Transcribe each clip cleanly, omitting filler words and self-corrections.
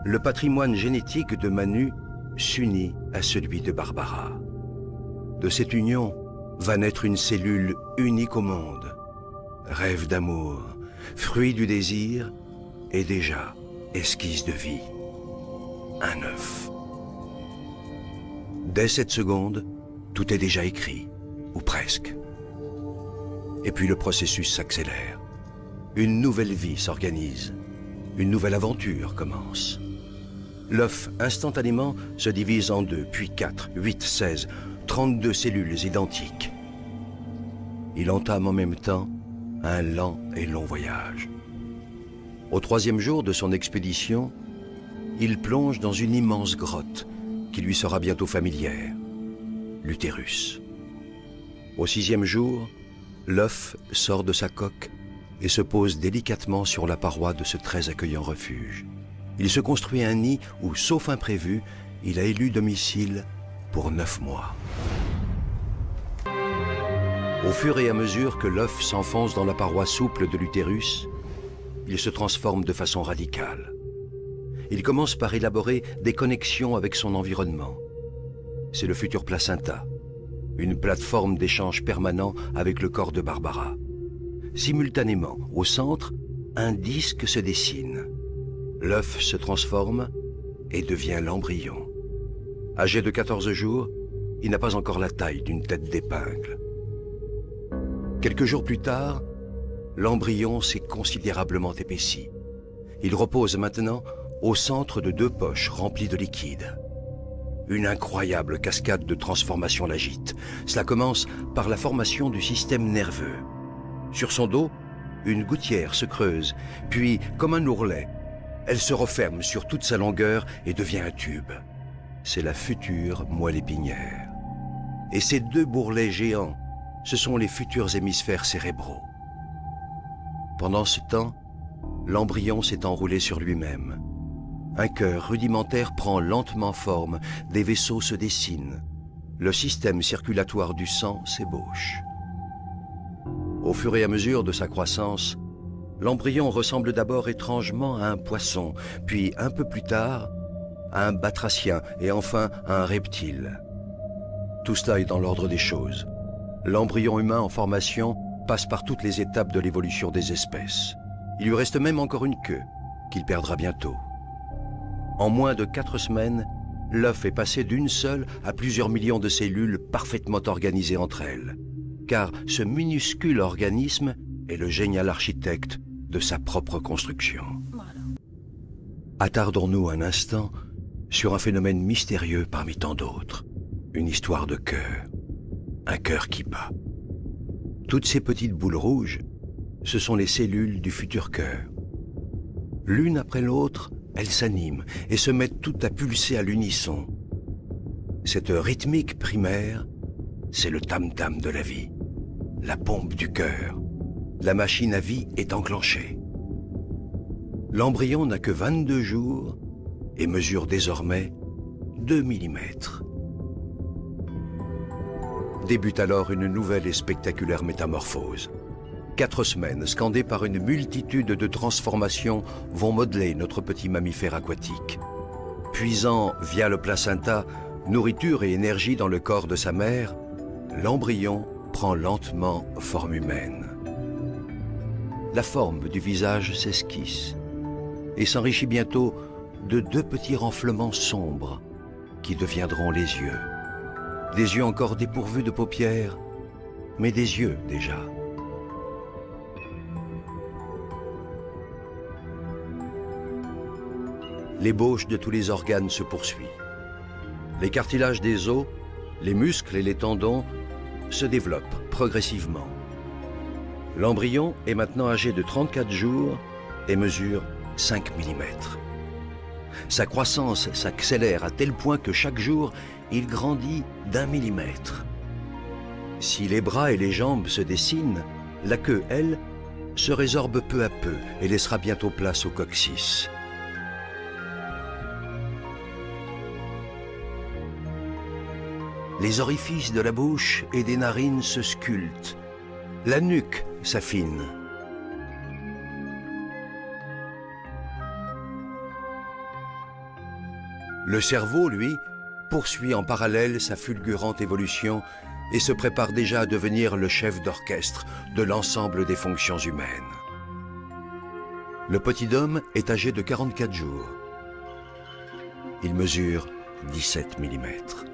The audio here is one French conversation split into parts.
le patrimoine génétique de Manu s'unit à celui de Barbara. De cette union va naître une cellule unique au monde. Rêve d'amour, fruit du désir et déjà esquisse de vie. Un œuf. Dès cette seconde, tout est déjà écrit, ou presque. Et puis le processus s'accélère. Une nouvelle vie s'organise. Une nouvelle aventure commence. L'œuf, instantanément, se divise en 2, puis 4, 8, 16, 32 cellules identiques. Il entame en même temps un lent et long voyage. Au 3e jour de son expédition, il plonge dans une immense grotte qui lui sera bientôt familière, l'utérus. Au 6e jour, l'œuf sort de sa coque et se pose délicatement sur la paroi de ce très accueillant refuge. Il se construit un nid où, sauf imprévu, il a élu domicile pour 9 mois. Au fur et à mesure que l'œuf s'enfonce dans la paroi souple de l'utérus, il se transforme de façon radicale. Il commence par élaborer des connexions avec son environnement. C'est le futur placenta, une plateforme d'échange permanent avec le corps de Barbara. Simultanément, au centre, un disque se dessine. L'œuf se transforme et devient l'embryon. Âgé de 14 jours, il n'a pas encore la taille d'une tête d'épingle. Quelques jours plus tard, l'embryon s'est considérablement épaissi. Il repose maintenant au centre de 2 poches remplies de liquide. Une incroyable cascade de transformation l'agite. Cela commence par la formation du système nerveux. Sur son dos, une gouttière se creuse, puis, comme un ourlet, elle se referme sur toute sa longueur et devient un tube. C'est la future moelle épinière. Et ces 2 bourrelets géants, ce sont les futurs hémisphères cérébraux. Pendant ce temps, l'embryon s'est enroulé sur lui-même. Un cœur rudimentaire prend lentement forme, des vaisseaux se dessinent. Le système circulatoire du sang s'ébauche. Au fur et à mesure de sa croissance, l'embryon ressemble d'abord étrangement à un poisson, puis un peu plus tard, à un batracien et enfin à un reptile. Tout cela est dans l'ordre des choses. L'embryon humain en formation passe par toutes les étapes de l'évolution des espèces. Il lui reste même encore une queue, qu'il perdra bientôt. En moins de 4 semaines, l'œuf est passé d'une seule à plusieurs millions de cellules parfaitement organisées entre elles. Car ce minuscule organisme est le génial architecte de sa propre construction. Attardons-nous un instant sur un phénomène mystérieux parmi tant d'autres. Une histoire de cœur. Un cœur qui bat. Toutes ces petites boules rouges, ce sont les cellules du futur cœur. L'une après l'autre, elles s'animent et se mettent toutes à pulser à l'unisson. Cette rythmique primaire, c'est le tam-tam de la vie, la pompe du cœur. La machine à vie est enclenchée. L'embryon n'a que 22 jours et mesure désormais 2 mm. Débute alors une nouvelle et spectaculaire métamorphose. 4 semaines, scandées par une multitude de transformations, vont modeler notre petit mammifère aquatique. Puisant via le placenta nourriture et énergie dans le corps de sa mère, l'embryon prend lentement forme humaine. La forme du visage s'esquisse et s'enrichit bientôt de 2 petits renflements sombres qui deviendront les yeux. Des yeux encore dépourvus de paupières, mais des yeux déjà. L'ébauche de tous les organes se poursuit. Les cartilages des os, les muscles et les tendons se développent progressivement. L'embryon est maintenant âgé de 34 jours et mesure 5 mm. Sa croissance s'accélère à tel point que chaque jour, il grandit d'1 millimètre. Si les bras et les jambes se dessinent, la queue, elle, se résorbe peu à peu et laissera bientôt place au coccyx. Les orifices de la bouche et des narines se sculptent. La nuque s'affine. Le cerveau, lui, poursuit en parallèle sa fulgurante évolution et se prépare déjà à devenir le chef d'orchestre de l'ensemble des fonctions humaines. Le petit homme est âgé de 44 jours. Il mesure 17 mm.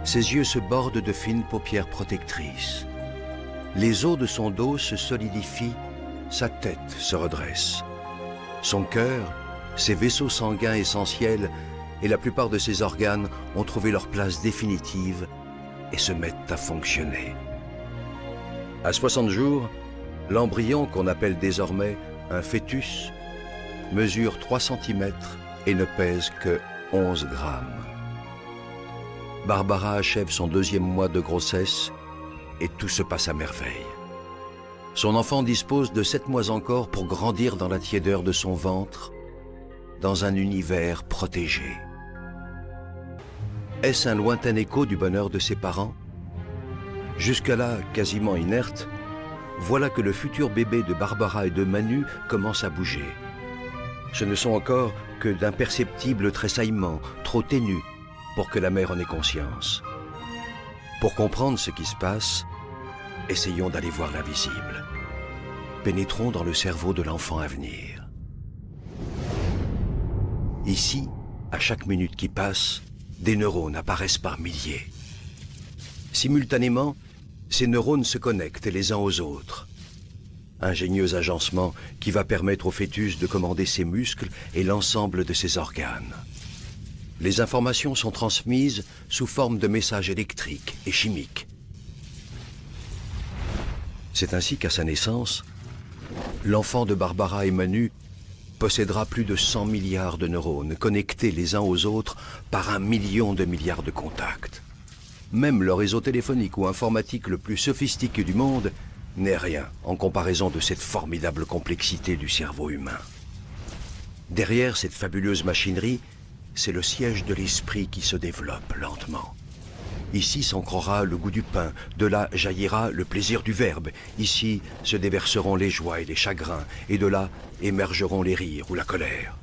Ses yeux se bordent de fines paupières protectrices. Les os de son dos se solidifient, sa tête se redresse. Son cœur, ses vaisseaux sanguins essentiels et la plupart de ses organes ont trouvé leur place définitive et se mettent à fonctionner. À 60 jours, l'embryon, qu'on appelle désormais un fœtus, mesure 3 cm et ne pèse que 11 grammes. Barbara achève son 2e mois de grossesse et tout se passe à merveille. Son enfant dispose de 7 mois encore pour grandir dans la tiédeur de son ventre, dans un univers protégé. Est-ce un lointain écho du bonheur de ses parents? Jusque-là, quasiment inerte, voilà que le futur bébé de Barbara et de Manu commence à bouger. Ce ne sont encore que d'imperceptibles tressaillements, trop ténus, pour que la mère en ait conscience. Pour comprendre ce qui se passe, essayons d'aller voir l'invisible. Pénétrons dans le cerveau de l'enfant à venir. Ici, à chaque minute qui passe, des neurones apparaissent par milliers. Simultanément, ces neurones se connectent les uns aux autres. Ingénieux agencement qui va permettre au fœtus de commander ses muscles et l'ensemble de ses organes. Les informations sont transmises sous forme de messages électriques et chimiques. C'est ainsi qu'à sa naissance, l'enfant de Barbara et Manu possédera plus de 100 milliards de neurones connectés les uns aux autres par 1 million de milliards de contacts. Même le réseau téléphonique ou informatique le plus sophistiqué du monde n'est rien en comparaison de cette formidable complexité du cerveau humain. Derrière cette fabuleuse machinerie, c'est le siège de l'esprit qui se développe lentement. Ici s'ancrera le goût du pain, de là jaillira le plaisir du verbe. Ici se déverseront les joies et les chagrins, et de là émergeront les rires ou la colère.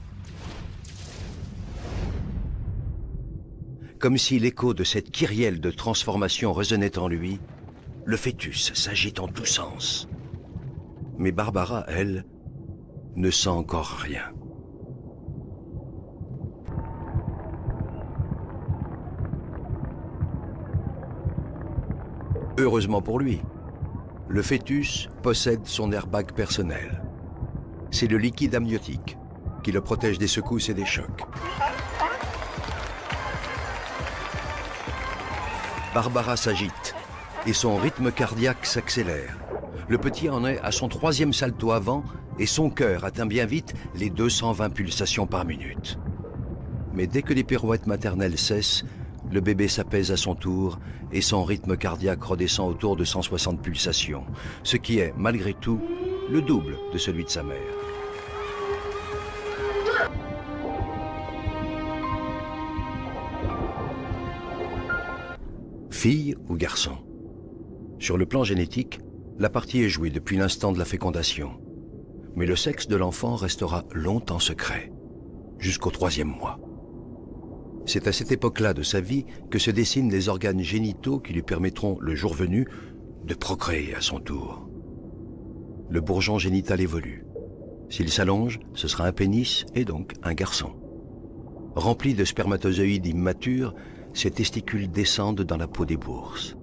Comme si l'écho de cette kyrielle de transformation résonnait en lui, le fœtus s'agite en tous sens. Mais Barbara, elle, ne sent encore rien. Heureusement pour lui, le fœtus possède son airbag personnel. C'est le liquide amniotique qui le protège des secousses et des chocs. Barbara s'agite et son rythme cardiaque s'accélère. Le petit en est à son 3e salto avant et son cœur atteint bien vite les 220 pulsations par minute. Mais dès que les pirouettes maternelles cessent, le bébé s'apaise à son tour et son rythme cardiaque redescend autour de 160 pulsations, ce qui est, malgré tout, le double de celui de sa mère. Fille ou garçon? Sur le plan génétique, la partie est jouée depuis l'instant de la fécondation. Mais le sexe de l'enfant restera longtemps secret, jusqu'au 3e mois. C'est à cette époque-là de sa vie que se dessinent les organes génitaux qui lui permettront, le jour venu, de procréer à son tour. Le bourgeon génital évolue. S'il s'allonge, ce sera un pénis et donc un garçon. Remplis de spermatozoïdes immatures, ces testicules descendent dans la peau des bourses.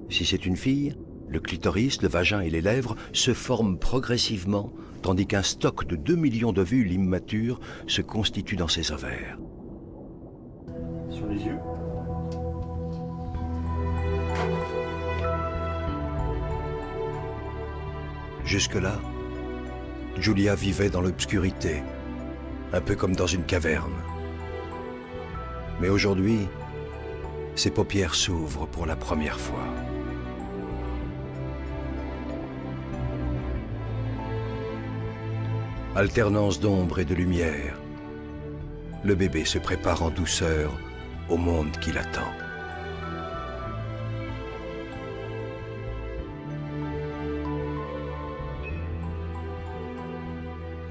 Si c'est une fille, le clitoris, le vagin et les lèvres se forment progressivement, tandis qu'un stock de 2 millions d'ovules immatures se constitue dans ses ovaires. Sur les yeux. Jusque-là, Julia vivait dans l'obscurité, un peu comme dans une caverne. Mais aujourd'hui, ses paupières s'ouvrent pour la première fois. Alternance d'ombre et de lumière. Le bébé se prépare en douceur au monde qui l'attend.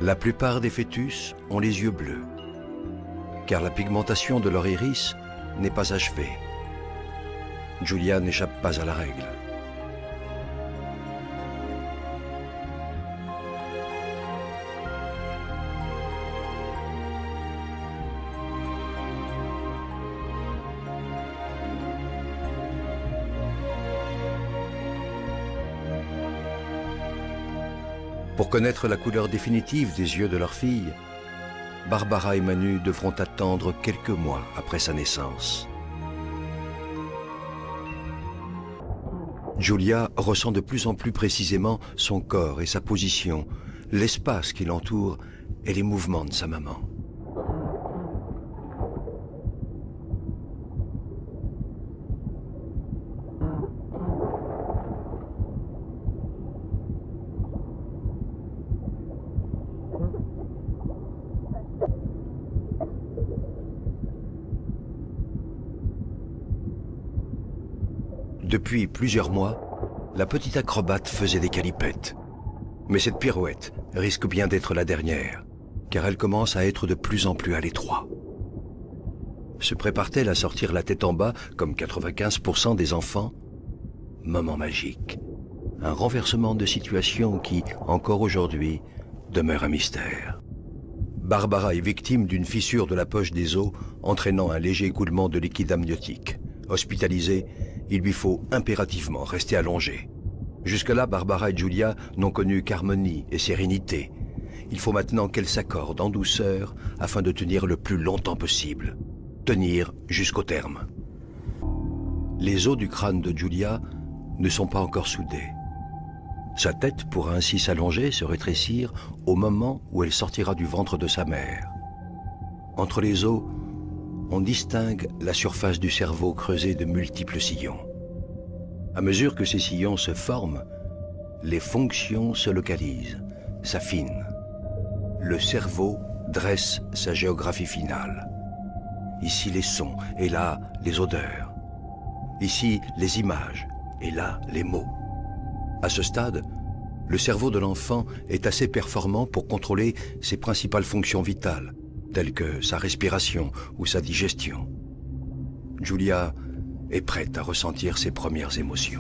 La plupart des fœtus ont les yeux bleus, car la pigmentation de leur iris n'est pas achevée. Julia n'échappe pas à la règle. Pour connaître la couleur définitive des yeux de leur fille, Barbara et Manu devront attendre quelques mois après sa naissance. Julia ressent de plus en plus précisément son corps et sa position, l'espace qui l'entoure et les mouvements de sa maman. Depuis plusieurs mois, la petite acrobate faisait des calipettes. Mais cette pirouette risque bien d'être la dernière, car elle commence à être de plus en plus à l'étroit. Se prépare-t-elle à sortir la tête en bas, comme 95% des enfants? Moment magique. Un renversement de situation qui, encore aujourd'hui, demeure un mystère. Barbara est victime d'une fissure de la poche des os, entraînant un léger écoulement de liquide amniotique. Hospitalisée, il lui faut impérativement rester allongée. Jusque-là, Barbara et Julia n'ont connu qu'harmonie et sérénité. Il faut maintenant qu'elles s'accordent en douceur afin de tenir le plus longtemps possible. Tenir jusqu'au terme. Les os du crâne de Julia ne sont pas encore soudés. Sa tête pourra ainsi s'allonger, se rétrécir au moment où elle sortira du ventre de sa mère. Entre les os, on distingue la surface du cerveau creusée de multiples sillons. À mesure que ces sillons se forment, les fonctions se localisent, s'affinent. Le cerveau dresse sa géographie finale. Ici les sons, et là les odeurs. Ici les images, et là les mots. À ce stade, le cerveau de l'enfant est assez performant pour contrôler ses principales fonctions vitales, telles que sa respiration ou sa digestion. Julia est prête à ressentir ses premières émotions.